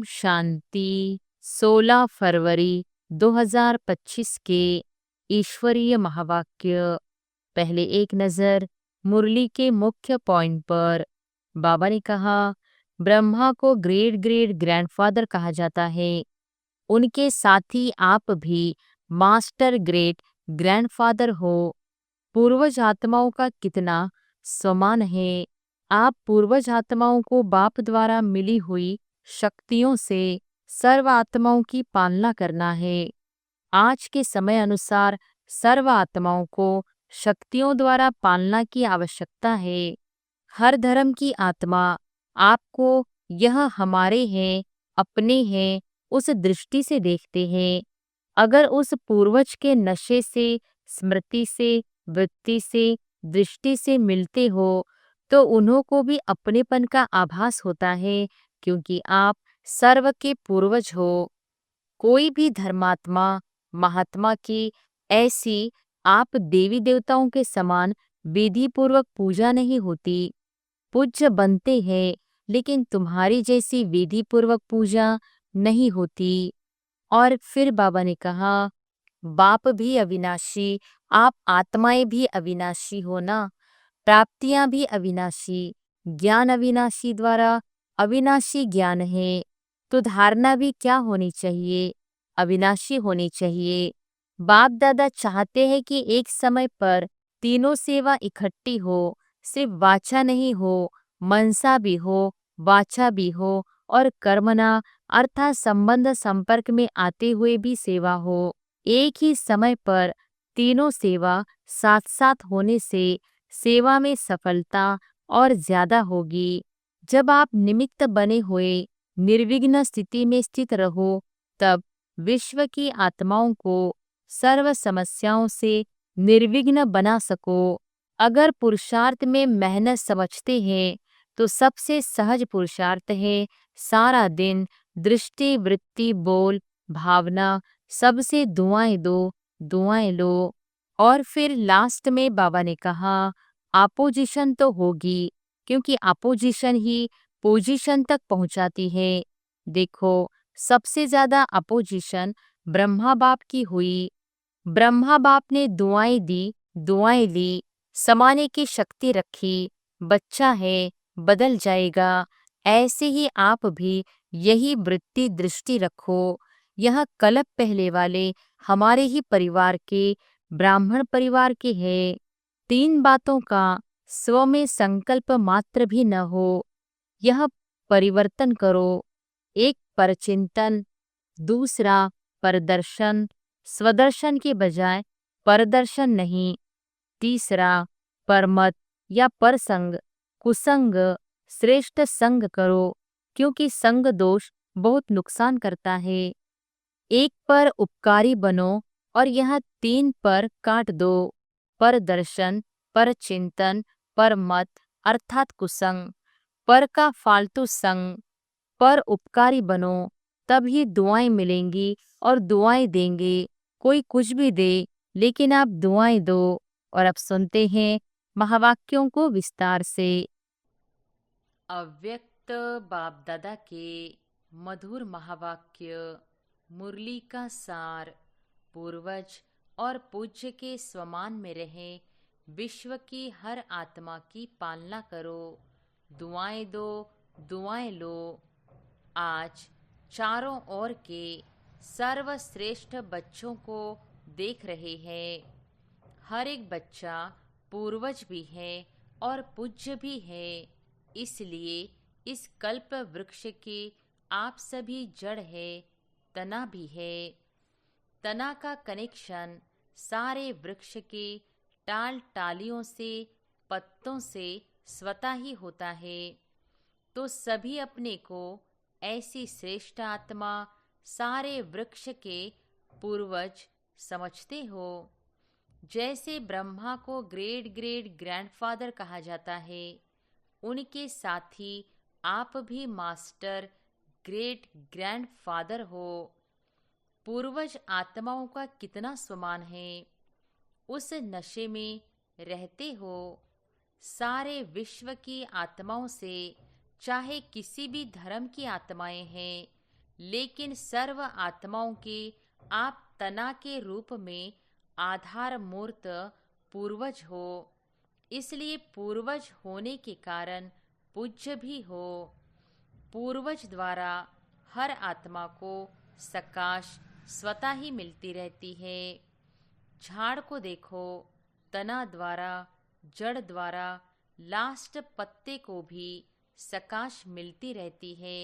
शांति। 16 फरवरी 2025 के ईश्वरीय महावाक्य। पहले एक नज़र मुरली के मुख्य पॉइंट पर। बाबा ने कहा, ब्रह्मा को ग्रेट ग्रेट ग्रैंडफादर कहा जाता है, उनके साथ ही आप भी मास्टर ग्रेट ग्रैंडफादर हो। पूर्वज आत्माओं का कितना समान है। आप पूर्वज आत्माओं को बाप द्वारा मिली हुई शक्तियों से सर्व आत्माओं की पालना करना है। आज के समय अनुसार सर्व आत्माओं को शक्तियों द्वारा पालना की आवश्यकता है। हर धर्म की आत्मा आपको यह हमारे हैं, अपने हैं, उस दृष्टि से देखते हैं। अगर उस पूर्वज के नशे से, स्मृति से, वृत्ति से, दृष्टि से मिलते हो तो उन्हों को भी अपनेपन का आभास होता है, क्योंकि आप सर्व के पूर्वज हो। कोई भी धर्मात्मा, महात्मा की ऐसी आप देवी देवताओं के समान विधि पूर्वक पूजा नहीं होती। पूज्य बनते हैं, लेकिन तुम्हारी जैसी विधि पूर्वक पूजा नहीं होती। और फिर बाबा ने कहा, बाप भी अविनाशी, आप आत्माएं भी अविनाशी हो ना। प्राप्तियां भी अविनाशी, ज्ञान अविनाशी द्वारा अविनाशी ज्ञान है। तो धारणा भी क्या होनी चाहिए? अविनाशी होनी चाहिए। बाप दादा चाहते हैं कि एक समय पर तीनों सेवा इकट्ठी हो, सिर्फ वाचा नहीं हो, मनसा भी हो, वाचा भी हो और कर्मना अर्थात संबंध संपर्क में आते हुए भी सेवा हो। एक ही समय पर तीनों सेवा साथ साथ होने से सेवा में सफलता और ज्यादा होगी। जब आप निमित्त बने हुए निर्विघ्न स्थिति में स्थित रहो, तब विश्व की आत्माओं को सर्व समस्याओं से निर्विघ्न बना सको। अगर पुरुषार्थ में मेहनत समझते हैं तो सबसे सहज पुरुषार्थ है सारा दिन दृष्टि, वृत्ति, बोल, भावना सबसे दुआएं दो, दुआएं लो। और फिर लास्ट में बाबा ने कहा, अपोजिशन तो होगी, क्योंकि अपोजिशन ही पोजीशन तक पहुंचाती है। देखो, सबसे ज्यादा अपोजिशन ब्रह्मा बाप की हुई। ब्रह्मा बाप ने दुआएं दी, दुआएं ली, समाने की शक्ति रखी। बच्चा है, बदल जाएगा। ऐसे ही आप भी यही वृत्ति दृष्टि रखो। यह कल्प पहले वाले हमारे ही परिवार के, ब्राह्मण परिवार के हैं। 3 बातों का स्व में संकल्प मात्र भी न हो, यह परिवर्तन करो। एक परचिंतन, दूसरा परदर्शन, स्वदर्शन के बजाय परदर्शन नहीं। तीसरा परमत या परसंग, कुसंग श्रेष्ठ संग करो, क्योंकि संग दोष बहुत नुकसान करता है। एक पर उपकारी बनो और यह 3 पर काट दो। पर दर्शन, पर चिंतन, पर मत अर्थात कुसंग, पर का फालतू संग। पर उपकारी बनो, तभी दुआएं मिलेंगी और दुआएं देंगे। कोई कुछ भी दे, लेकिन आप दुआएं दो। और अब सुनते हैं महावाक्यों को विस्तार से। अव्यक्त बाप दादा के मधुर महावाक्य। मुरली का सार। पूर्वज और पूज्य के स्वमान में रहे, विश्व की हर आत्मा की पालना करो। दुआएं दो, दुआएं लो। आज चारों ओर के सर्वश्रेष्ठ बच्चों को देख रहे हैं। हर एक बच्चा पूर्वज भी है और पूज्य भी है। इसलिए इस कल्प वृक्ष के आप सभी जड़ है, तना भी है। तना का कनेक्शन सारे वृक्ष के टाल टालियों से, पत्तों से स्वतः ही होता है। तो सभी अपने को ऐसी श्रेष्ठ आत्मा, सारे वृक्ष के पूर्वज समझते हो। जैसे ब्रह्मा को ग्रेट ग्रेट ग्रैंडफादर कहा जाता है, उनके साथ ही आप भी मास्टर ग्रेट ग्रैंडफादर हो। पूर्वज आत्माओं का कितना स्वमान है, उस नशे में रहते हो। सारे विश्व की आत्माओं से, चाहे किसी भी धर्म की आत्माएं हैं, लेकिन सर्व आत्माओं के आप तना के रूप में आधार मूर्त पूर्वज हो, इसलिए पूर्वज होने के कारण पूज्य भी हो। पूर्वज द्वारा हर आत्मा को सकाश स्वतः ही मिलती रहती है। झाड़ को देखो, तना द्वारा, जड़ द्वारा लास्ट पत्ते को भी सकाश मिलती रहती है।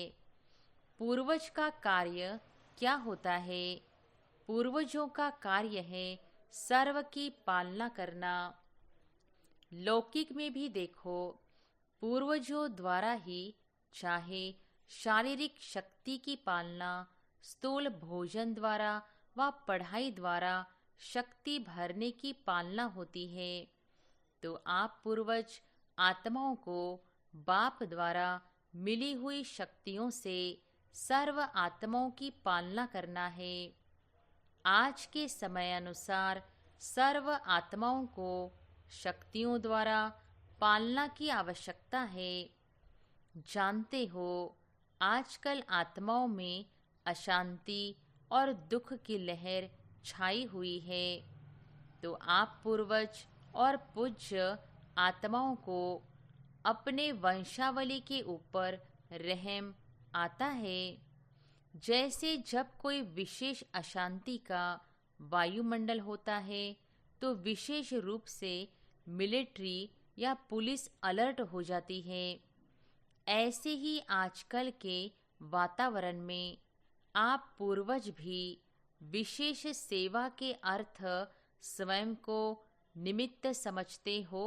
पूर्वज का कार्य क्या होता है? पूर्वजों का कार्य है सर्व की पालना करना। लौकिक में भी देखो, पूर्वजों द्वारा ही चाहे शारीरिक शक्ति की पालना, स्थूल भोजन द्वारा व पढ़ाई द्वारा शक्ति भरने की पालना होती है, तो आप पूर्वज आत्माओं को बाप द्वारा मिली हुई शक्तियों से सर्व आत्माओं की पालना करना है। आज के समय अनुसार सर्व आत्माओं को शक्तियों द्वारा पालना की आवश्यकता है। जानते हो, आजकल आत्माओं में अशांति और दुख की लहर छाई हुई है, तो आप पूर्वज और पूज्य आत्माओं को अपने वंशावली के ऊपर रहम आता है। जैसे जब कोई विशेष अशांति का वायुमंडल होता है, तो विशेष रूप से मिलिट्री या पुलिस अलर्ट हो जाती है। ऐसे ही आजकल के वातावरण में आप पूर्वज भी विशेष सेवा के अर्थ स्वयं को निमित्त समझते हो।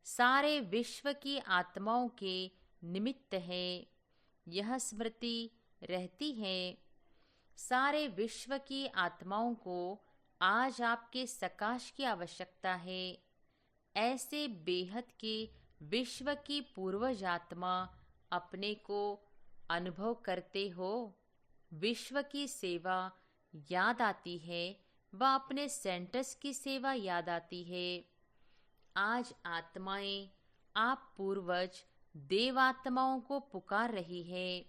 सारे विश्व की आत्माओं के निमित्त है, यह स्मृति रहती है। सारे विश्व की आत्माओं को आज आपके सकाश की आवश्यकता है। ऐसे बेहद के विश्व की पूर्वज आत्मा अपने को अनुभव करते हो। विश्व की सेवा याद आती है व अपने सेंटर्स की सेवा याद आती है। आज आत्माएं आप पूर्वज देवात्माओं को पुकार रही है।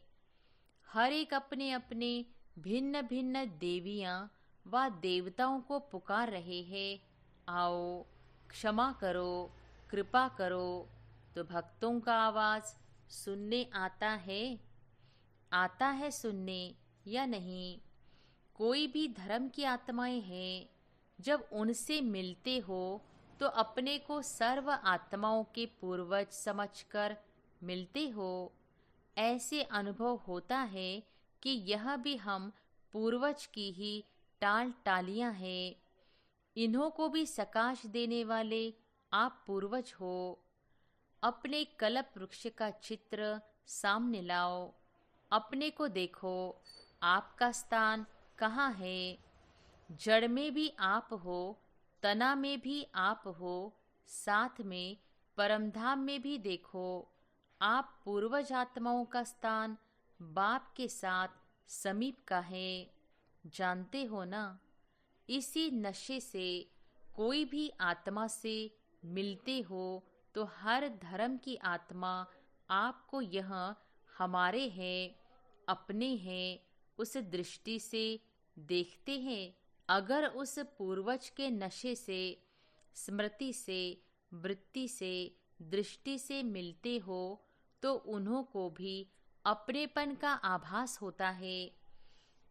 हर एक अपने अपने भिन्न भिन्न देवियां व देवताओं को पुकार रहे हैं, आओ क्षमा करो, कृपा करो। तो भक्तों का आवाज सुनने आता है सुनने या नहीं? कोई भी धर्म की आत्माएं हैं, जब उनसे मिलते हो तो अपने को सर्व आत्माओं के पूर्वज समझकर मिलते हो। ऐसे अनुभव होता है कि यह भी हम पूर्वज की ही टाल टालियां हैं। इन्हों को भी सकाश देने वाले आप पूर्वज हो। अपने कल्प वृक्ष का चित्र सामने लाओ, अपने को देखो, आपका स्थान कहाँ है? जड़ में भी आप हो, तना में भी आप हो, साथ में परमधाम में भी देखो। आप पूर्वज आत्माओं का स्थान बाप के साथ समीप का है, जानते हो ना? इसी नशे से कोई भी आत्मा से मिलते हो तो हर धर्म की आत्मा आपको यह हमारे हैं, अपने हैं, उस दृष्टि से देखते हैं। अगर उस पूर्वज के नशे से, स्मृति से, वृत्ति से, दृष्टि से मिलते हो तो उन्हों को भी अपनेपन का आभास होता है,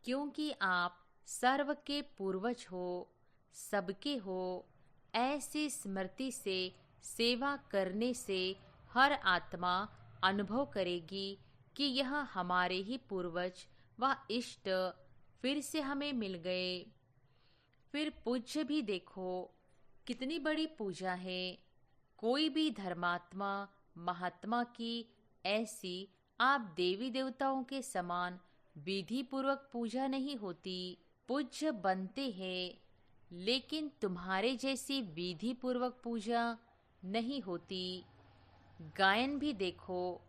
क्योंकि आप सर्व के पूर्वज हो, सबके हो। ऐसी स्मृति से सेवा करने से हर आत्मा अनुभव करेगी कि यह हमारे ही पूर्वज व इष्ट फिर से हमें मिल गए। फिर पूज्य भी देखो, कितनी बड़ी पूजा है। कोई भी धर्मात्मा महात्मा की ऐसी आप देवी देवताओं के समान विधि पूर्वक पूजा नहीं होती। पूज्य बनते हैं, लेकिन तुम्हारे जैसी विधि पूर्वक पूजा नहीं होती। गायन भी देखो,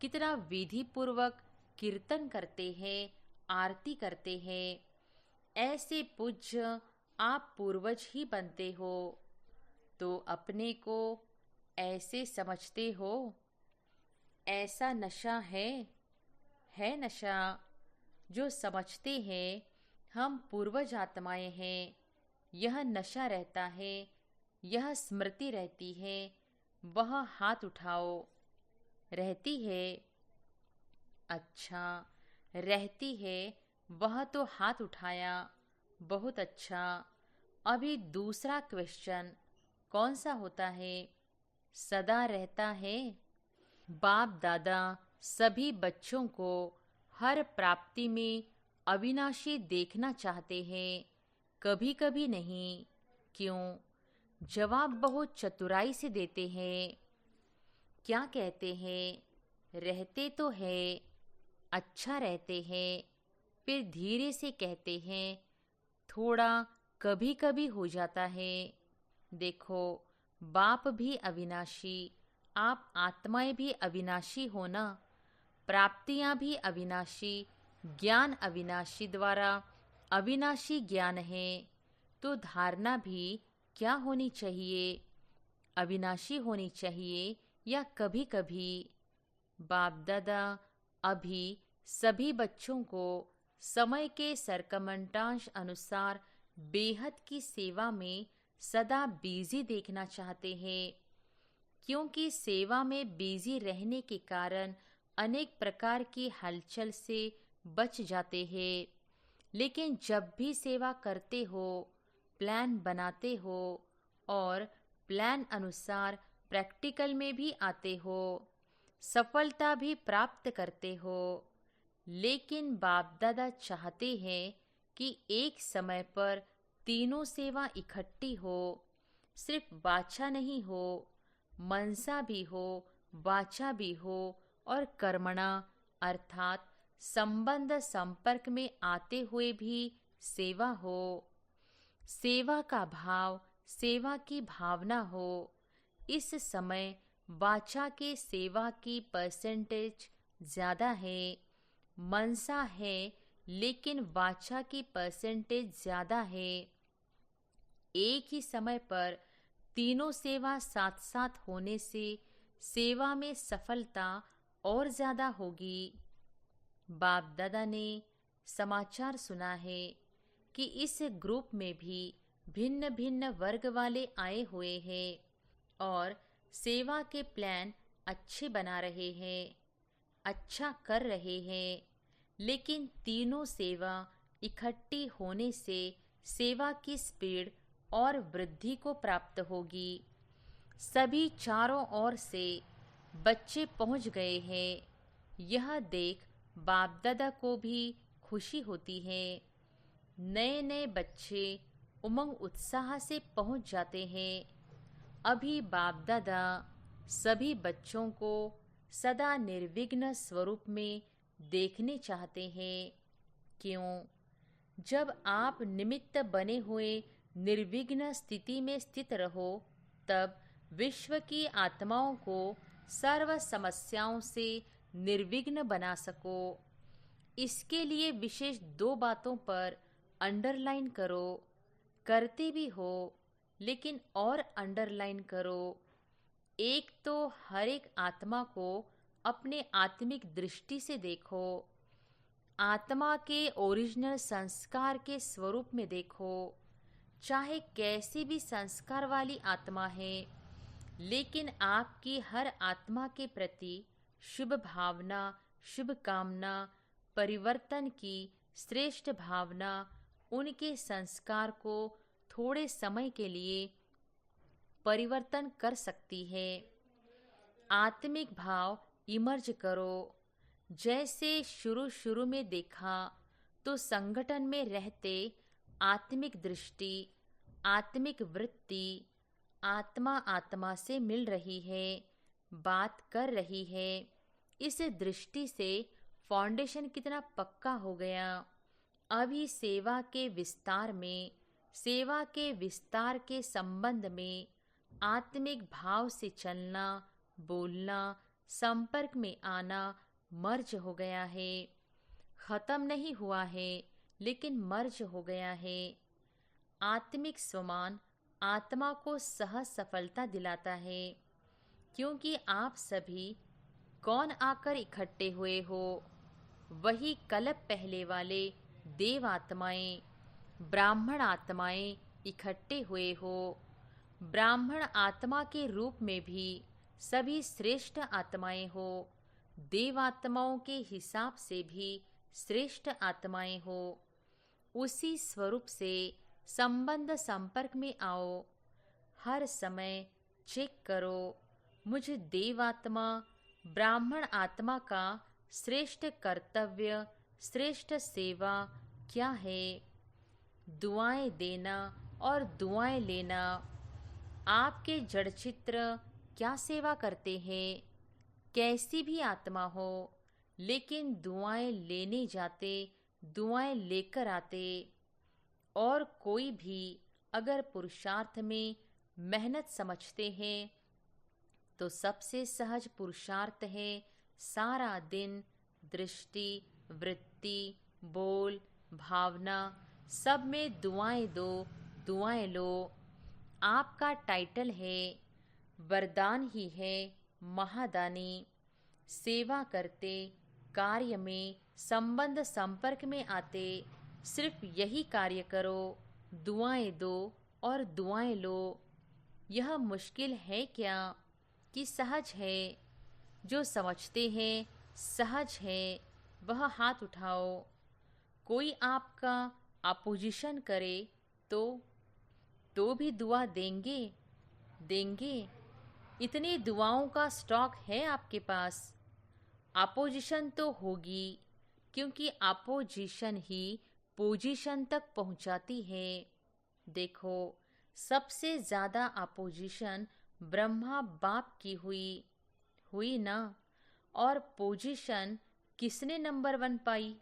कितना विधि पूर्वक कीर्तन करते हैं, आरती करते हैं। ऐसे पूज्य आप पूर्वज ही बनते हो, तो अपने को ऐसे समझते हो। ऐसा नशा है नशा। जो समझते हैं हम पूर्वज आत्माएं हैं, यह नशा रहता है, यह स्मृति रहती है, वह हाथ उठाओ। रहती है? अच्छा, रहती है, वह तो हाथ उठाया, बहुत अच्छा। अभी दूसरा क्वेश्चन कौन सा होता है? सदा रहता है। बाप दादा सभी बच्चों को हर प्राप्ति में अविनाशी देखना चाहते हैं, कभी कभी नहीं। क्यों? जवाब बहुत चतुराई से देते हैं। क्या कहते हैं? रहते तो है, अच्छा रहते हैं, फिर धीरे से कहते हैं थोड़ा कभी कभी हो जाता है। देखो, बाप भी अविनाशी, आप आत्माएं भी अविनाशी हो ना, प्राप्तियां भी अविनाशी, ज्ञान अविनाशी द्वारा अविनाशी ज्ञान है, तो धारणा भी क्या होनी चाहिए? अविनाशी होनी चाहिए या कभी कभी? बाप दादा अभी सभी बच्चों को समय के सरकमंटांश अनुसार बेहद की सेवा में सदा बिजी देखना चाहते हैं, क्योंकि सेवा में बिजी रहने के कारण अनेक प्रकार की हलचल से बच जाते हैं। लेकिन जब भी सेवा करते हो, प्लान बनाते हो और प्लान अनुसार प्रैक्टिकल में भी आते हो, सफलता भी प्राप्त करते हो। लेकिन बाप दादा चाहते हैं कि एक समय पर तीनों सेवा इकट्ठी हो, सिर्फ वाचा नहीं हो, मनसा भी हो, वाचा भी हो और कर्मणा अर्थात संबंध संपर्क में आते हुए भी सेवा हो। सेवा का भाव, सेवा की भावना हो। इस समय वाचा के सेवा की परसेंटेज ज़्यादा है, मनसा है, लेकिन वाचा की परसेंटेज ज़्यादा है। एक ही समय पर तीनों सेवा साथ साथ होने से सेवा में सफलता और ज़्यादा होगी। बाप दादा ने समाचार सुना है कि इस ग्रुप में भी भिन्न भिन्न वर्ग वाले आए हुए हैं और सेवा के प्लान अच्छे बना रहे हैं, अच्छा कर रहे हैं। लेकिन तीनों सेवा इकट्ठी होने से सेवा की स्पीड और वृद्धि को प्राप्त होगी। सभी चारों ओर से बच्चे पहुंच गए हैं, यह देख बाप दादा को भी खुशी होती है। नए नए बच्चे उमंग उत्साह से पहुंच जाते हैं। अभी बाप दादा सभी बच्चों को सदा निर्विघ्न स्वरूप में देखने चाहते हैं। क्यों? जब आप निमित्त बने हुए निर्विघ्न स्थिति में स्थित रहो, तब विश्व की आत्माओं को सर्व समस्याओं से निर्विघ्न बना सको। इसके लिए विशेष दो बातों पर अंडरलाइन करो, करते भी हो, लेकिन और अंडरलाइन करो। एक तो हर एक आत्मा को अपने आत्मिक दृष्टि से देखो, आत्मा के ओरिजिनल संस्कार के स्वरूप में देखो। चाहे कैसी भी संस्कार वाली आत्मा है, लेकिन आपकी हर आत्मा के प्रति शुभ भावना, शुभ कामना, परिवर्तन की श्रेष्ठ भावना उनके संस्कार को थोड़े समय के लिए परिवर्तन कर सकती है। आत्मिक भाव इमर्ज करो। जैसे शुरू शुरू में देखा तो संगठन में रहते आत्मिक दृष्टि, आत्मिक वृत्ति, आत्मा आत्मा से मिल रही है, बात कर रही है। इस दृष्टि से फाउंडेशन कितना पक्का हो गया। अभी सेवा के विस्तार में, सेवा के विस्तार के संबंध में आत्मिक भाव से चलना, बोलना, संपर्क में आना मर्ज हो गया है। खत्म नहीं हुआ है, लेकिन मर्ज हो गया है। आत्मिक स्वमान आत्मा को सहज सफलता दिलाता है, क्योंकि आप सभी कौन आकर इकट्ठे हुए हो? वही कल्प पहले वाले देव आत्माएं, ब्राह्मण आत्माएं इकट्ठे हुए हो। ब्राह्मण आत्मा के रूप में भी सभी श्रेष्ठ आत्माएं हो, देव आत्माओं के हिसाब से भी श्रेष्ठ आत्माएं हो। उसी स्वरूप से संबंध संपर्क में आओ। हर समय चेक करो, मुझ देवात्मा ब्राह्मण आत्मा का श्रेष्ठ कर्तव्य, श्रेष्ठ सेवा क्या है। दुआएं देना और दुआएं लेना। आपके जड़ चित्र क्या सेवा करते हैं। कैसी भी आत्मा हो, लेकिन दुआएं लेने जाते, दुआएं लेकर आते। और कोई भी अगर पुरुषार्थ में मेहनत समझते हैं तो सबसे सहज पुरुषार्थ है सारा दिन दृष्टि, वृत्ति, बोल, भावना सब में दुआएं दो, दुआएं लो। आपका टाइटल है, वरदान ही है महादानी। सेवा करते, कार्य में, संबंध संपर्क में आते, सिर्फ यही कार्य करो, दुआएं दो और दुआएं लो। यह मुश्किल है क्या कि सहज है? जो समझते हैं सहज है वह हाथ उठाओ। कोई आपका अपोजिशन करे तो भी दुआ देंगे? देंगे? इतनी दुआओं का स्टॉक है आपके पास। अपोजिशन तो होगी, क्योंकि अपोजिशन ही पोजीशन तक पहुंचाती है। देखो, सबसे ज़्यादा अपोजिशन ब्रह्मा बाप की हुई ना। और पोजीशन किसने नंबर 1 पाई?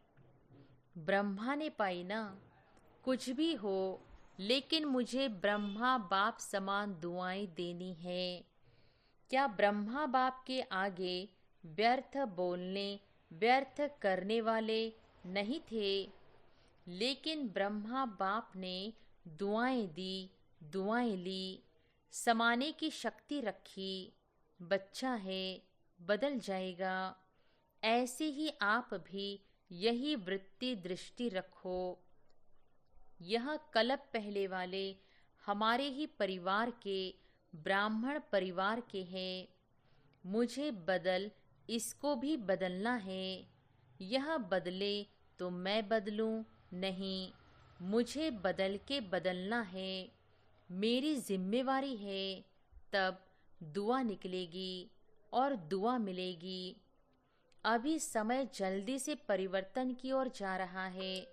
ब्रह्मा ने पाई ना। कुछ भी हो, लेकिन मुझे ब्रह्मा बाप समान दुआएं देनी है। क्या ब्रह्मा बाप के आगे व्यर्थ बोलने, व्यर्थ करने वाले नहीं थे? लेकिन ब्रह्मा बाप ने दुआएं दी, दुआएं ली, समाने की शक्ति रखी। बच्चा है, बदल जाएगा। ऐसे ही आप भी यही वृत्ति दृष्टि रखो। यह कल्प पहले वाले हमारे ही परिवार के, ब्राह्मण परिवार के हैं। मुझे बदल, इसको भी बदलना है। यह बदले तो मैं बदलूं नहीं, मुझे बदल के बदलना है। मेरी जिम्मेवारी है। तब दुआ निकलेगी और दुआ मिलेगी। अभी समय जल्दी से परिवर्तन की ओर जा रहा है,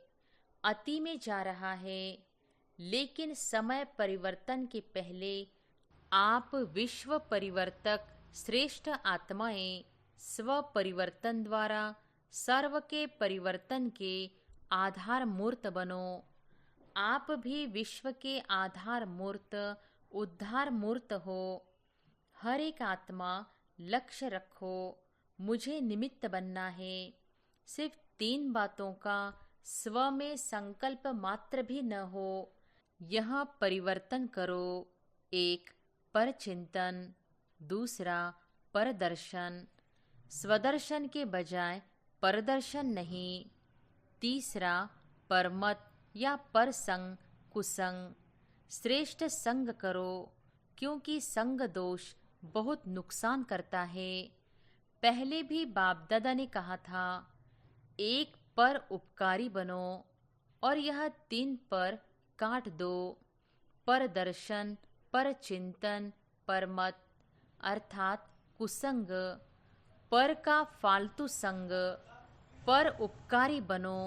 अति में जा रहा है। लेकिन समय परिवर्तन के पहले आप विश्व परिवर्तक श्रेष्ठ आत्माएं स्व परिवर्तन द्वारा सर्व के परिवर्तन के आधार मूर्त बनो। आप भी विश्व के आधार मूर्त, उद्धार मूर्त हो। हर एक आत्मा लक्ष्य रखो, मुझे निमित्त बनना है। सिर्फ 3 बातों का स्व में संकल्प मात्र भी न हो। यह परिवर्तन करो। 1 पर चिंतन, दूसरा परदर्शन, स्वदर्शन के बजाय परदर्शन नहीं। तीसरा परमत या परसंग, कुसंग। श्रेष्ठ संग करो, क्योंकि संग दोष बहुत नुकसान करता है। पहले भी बाप दादा ने कहा था, एक पर उपकारी बनो, और यह 3 पर काट दो। पर दर्शन, पर चिंतन, परमत अर्थात कुसंग, पर का फालतू संग। पर उपकारी बनो,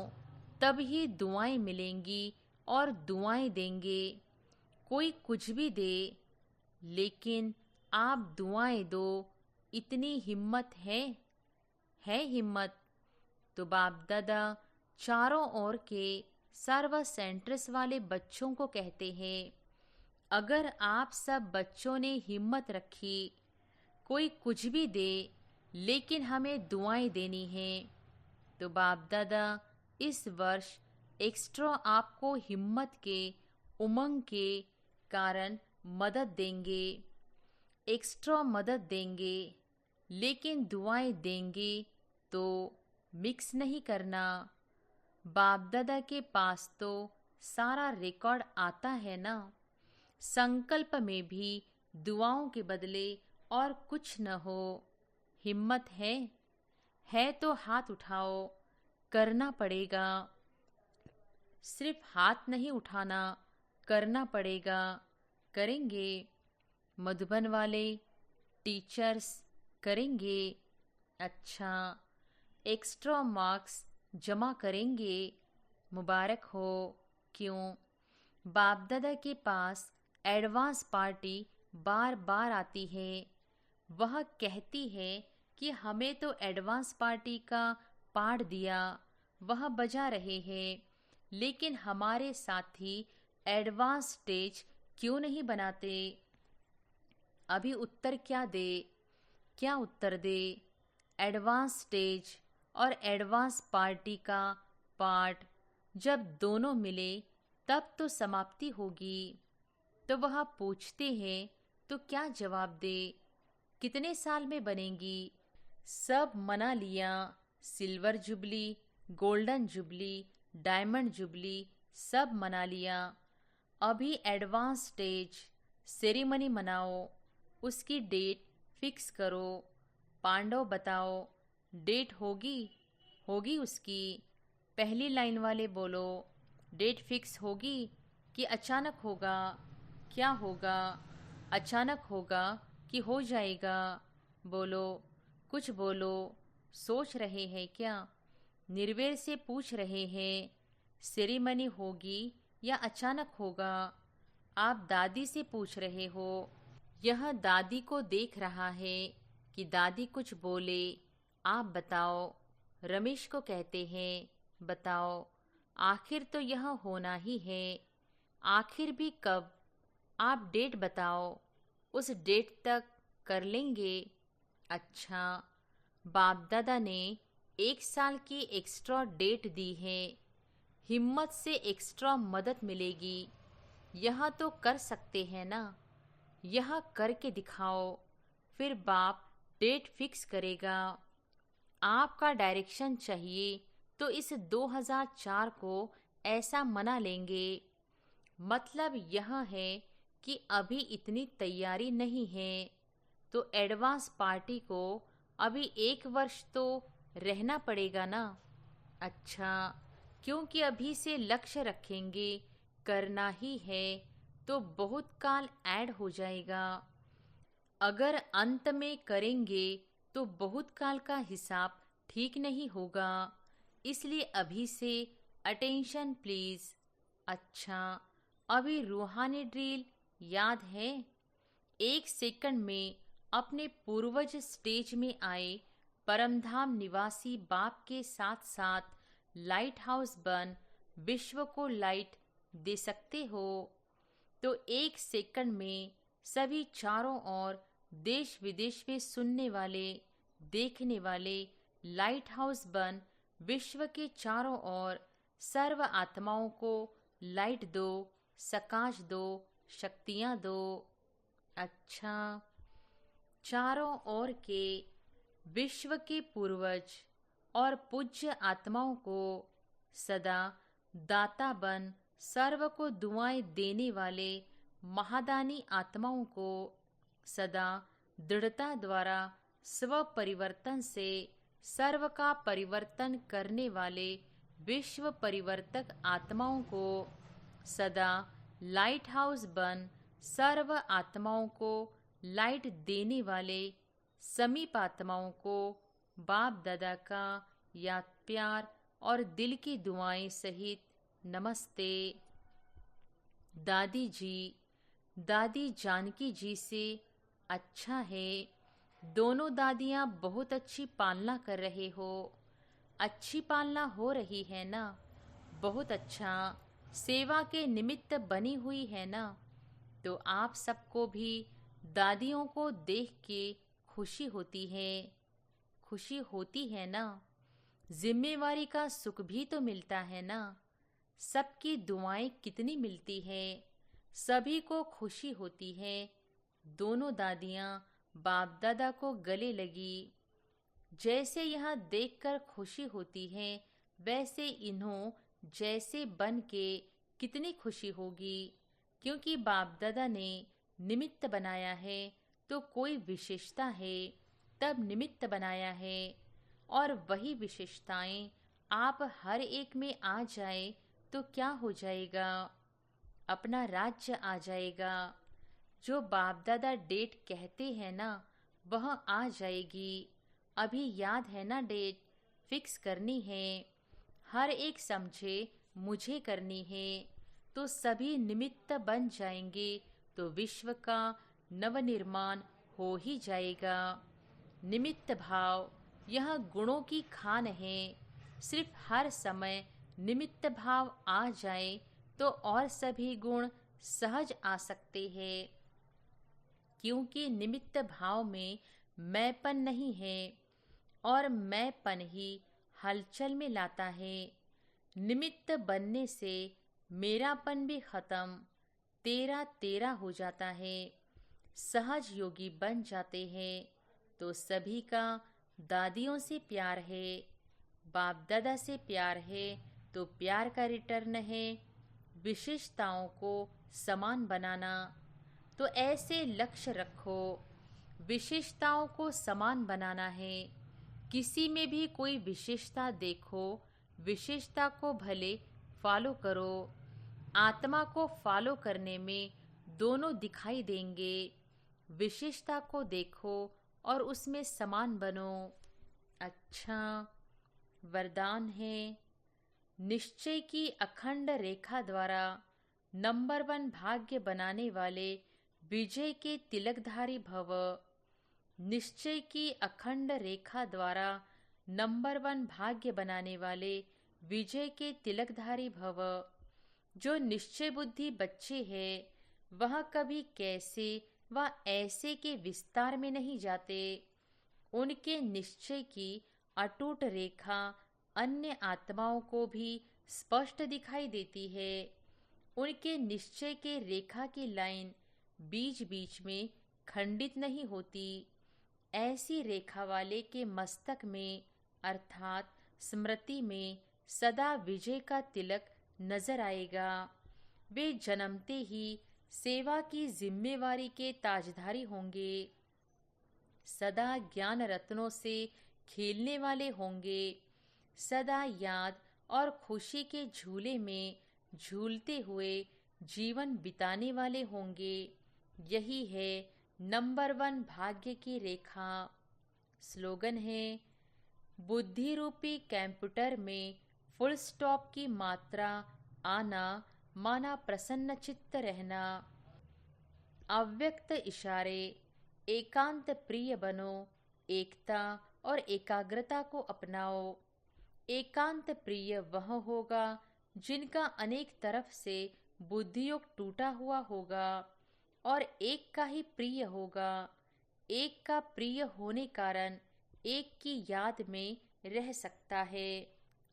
तब ही दुआएं मिलेंगी और दुआएं देंगे। कोई कुछ भी दे, लेकिन आप दुआएं दो, इतनी हिम्मत है? हिम्मत तो बाप दादा चारों ओर के सर्व सेंटर्स वाले बच्चों को कहते हैं, अगर आप सब बच्चों ने हिम्मत रखी, कोई कुछ भी दे, लेकिन हमें दुआएं देनी है, तो बाप दादा इस वर्ष एक्स्ट्रा आपको हिम्मत के, उमंग के कारण मदद देंगे, एक्स्ट्रा मदद देंगे। लेकिन दुआएं देंगे तो मिक्स नहीं करना। बाप दादा के पास तो सारा रिकॉर्ड आता है ना। संकल्प में भी दुआओं के बदले और कुछ न हो। हिम्मत है तो हाथ उठाओ, करना पड़ेगा। सिर्फ हाथ नहीं उठाना, करना पड़ेगा। करेंगे। मधुबन वाले टीचर्स करेंगे। अच्छा, एक्स्ट्रा मार्क्स जमा करेंगे। मुबारक हो। क्यों? बाप दादा के पास एडवांस पार्टी बार बार आती है। वह कहती है कि हमें तो एडवांस पार्टी का पाठ दिया, वह बजा रहे हैं, लेकिन हमारे साथी एडवांस स्टेज क्यों नहीं बनाते? अभी उत्तर क्या उत्तर दे? एडवांस स्टेज और एडवांस पार्टी का पार्ट जब दोनों मिले तब तो समाप्ति होगी। तो वह पूछते हैं तो क्या जवाब दे? कितने साल में बनेंगी? सब मना लिया। Silver jubilee, golden jubilee, diamond jubilee सब मना लिया। अभी एडवांस स्टेज सेरेमनी मनाओ, उसकी डेट फिक्स करो। पांडव बताओ, डेट होगी उसकी। पहली लाइन वाले बोलो, डेट फिक्स होगी कि अचानक होगा? क्या होगा? अचानक होगा कि हो जाएगा? बोलो, कुछ बोलो। सोच रहे हैं क्या? निर्वेर से पूछ रहे हैं, सेरेमनी होगी या अचानक होगा? आप दादी से पूछ रहे हो। यह दादी को देख रहा है कि दादी कुछ बोले। आप बताओ। रमेश को कहते हैं, बताओ। आखिर तो यह होना ही है। आखिर भी कब? आप डेट बताओ, उस डेट तक कर लेंगे। अच्छा, बाप दादा ने 1 साल की एक्स्ट्रा डेट दी है। हिम्मत से एक्स्ट्रा मदद मिलेगी। यह तो कर सकते हैं ना? यह करके दिखाओ, फिर बाप डेट फिक्स करेगा। आपका डायरेक्शन चाहिए तो इस 2004 को ऐसा मना लेंगे। मतलब यह है कि अभी इतनी तैयारी नहीं है, तो एडवांस पार्टी को अभी 1 वर्ष तो रहना पड़ेगा ना। अच्छा, क्योंकि अभी से लक्ष्य रखेंगे, करना ही है, तो बहुत काल ऐड हो जाएगा। अगर अंत में करेंगे तो बहुत काल का हिसाब ठीक नहीं होगा। इसलिए अभी से अटेंशन प्लीज। अच्छा, अभी रूहानी ड्रिल याद है? 1 सेकंड में अपने पूर्वज स्टेज में आए परमधाम निवासी बाप के साथ साथ लाइट हाउस बन विश्व को लाइट दे सकते हो। तो 1 सेकंड में सभी चारों ओर देश विदेश में सुनने वाले, देखने वाले लाइट हाउस बन विश्व के चारों ओर सर्व आत्माओं को लाइट दो, सकाश दो, शक्तियाँ दो। अच्छा, चारों ओर के विश्व के पूर्वज और पूज्य आत्माओं को सदा दाता बन सर्व को दुआएं देने वाले महादानी आत्माओं को सदा दृढ़ता द्वारा स्व परिवर्तन से सर्व का परिवर्तन करने वाले विश्व परिवर्तक आत्माओं को सदा लाइट हाउस बन सर्व आत्माओं को लाइट देने वाले समीप आत्माओं को बाप दादा का याद प्यार और दिल की दुआएं सहित नमस्ते। दादी जानकी जी से अच्छा है। दोनों दादियाँ बहुत अच्छी पालना कर रहे हो। अच्छी पालना हो रही है ना? बहुत अच्छा। सेवा के निमित्त बनी हुई है ना? तो आप सबको भी दादियों को देख के खुशी होती है ना? जिम्मेवारी का सुख भी तो मिलता है ना? सबकी दुआएं कितनी मिलती है, सभी को खुशी होती है। दोनों दादियाँ बाप दादा को गले लगी। जैसे यहाँ देखकर खुशी होती है, वैसे इन्हों जैसे बन के कितनी खुशी होगी। क्योंकि बाप दादा ने निमित्त बनाया है, तो कोई विशेषता है तब निमित्त बनाया है। और वही विशेषताएं आप हर एक में आ जाए तो क्या हो जाएगा? अपना राज्य आ जाएगा। जो बाप दादा डेट कहते हैं ना, वह आ जाएगी। अभी याद है ना डेट? फिक्स करनी है। हर एक समझे मुझे करनी है, तो सभी निमित्त बन जाएंगे, तो विश्व का नवनिर्माण हो ही जाएगा। निमित्त भाव यह गुणों की खान है। सिर्फ हर समय निमित्त भाव आ जाए तो और सभी गुण सहज आ सकते हैं। क्योंकि निमित्त भाव में मैंपन नहीं है, और मैंपन ही हलचल में लाता है। निमित्त बनने से मेरापन भी खत्म, तेरा तेरा हो जाता है। सहज योगी बन जाते हैं, तो सभी का दादियों से प्यार है, बाप दादा से प्यार है, तो प्यार का रिटर्न है विशेषताओं को समान बनाना। तो ऐसे लक्ष्य रखो, विशेषताओं को समान बनाना है। किसी में भी कोई विशेषता देखो, विशेषता को भले फॉलो करो। आत्मा को फॉलो करने में दोनों दिखाई देंगे। विशेषता को देखो और उसमें समान बनो। अच्छा, वरदान है, निश्चय की अखंड रेखा द्वारा नंबर 1 भाग्य बनाने वाले विजय के तिलकधारी भव। निश्चय की अखंड रेखा द्वारा नंबर 1 भाग्य बनाने वाले विजय के तिलकधारी भव। जो निश्चय बुद्धि बच्चे हैं, वह कभी कैसे व ऐसे के विस्तार में नहीं जाते। उनके निश्चय की अटूट रेखा अन्य आत्माओं को भी स्पष्ट दिखाई देती है। उनके निश्चय के रेखा की लाइन बीच बीच में खंडित नहीं होती। ऐसी रेखा वाले के मस्तक में अर्थात स्मृति में सदा विजय का तिलक नजर आएगा। वे जन्मते ही सेवा की जिम्मेवारी के ताजधारी होंगे। सदा ज्ञान रत्नों से खेलने वाले होंगे। सदा याद और खुशी के झूले में झूलते हुए जीवन बिताने वाले होंगे। यही है नंबर 1 भाग्य की रेखा। स्लोगन है, बुद्धि रूपी कंप्यूटर में फुल स्टॉप की मात्रा आना माना प्रसन्न चित्त रहना। अव्यक्त इशारे, एकांत प्रिय बनो, एकता और एकाग्रता को अपनाओ। एकांत प्रिय वह होगा जिनका अनेक तरफ से बुद्धियोग टूटा हुआ होगा, और एक का ही प्रिय होगा। एक का प्रिय होने कारण एक की याद में रह सकता है।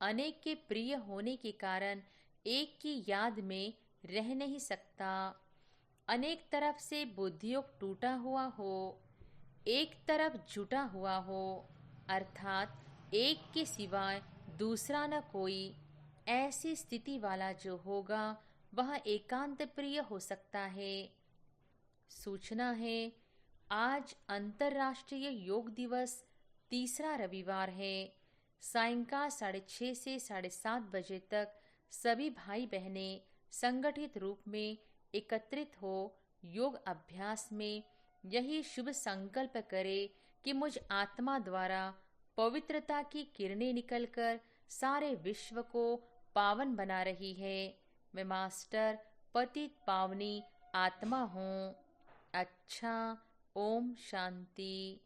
अनेक के प्रिय होने के कारण एक की याद में रह नहीं सकता। अनेक तरफ से बुद्धियोग टूटा हुआ हो, एक तरफ जुटा हुआ हो, अर्थात एक के सिवाय दूसरा न कोई, ऐसी स्थिति वाला जो होगा वह एकांत प्रिय हो सकता है। सूचना है, आज अंतर्राष्ट्रीय योग दिवस तीसरा रविवार है। सायंकाल 6:30 से 7:30 बजे तक सभी भाई बहनें संगठित रूप में एकत्रित हो योग अभ्यास में यही शुभ संकल्प करें कि मुझ आत्मा द्वारा पवित्रता की किरणें निकलकर सारे विश्व को पावन बना रही है। मैं मास्टर पतित पावनी आत्मा हूँ। अच्छा, ओम शांति।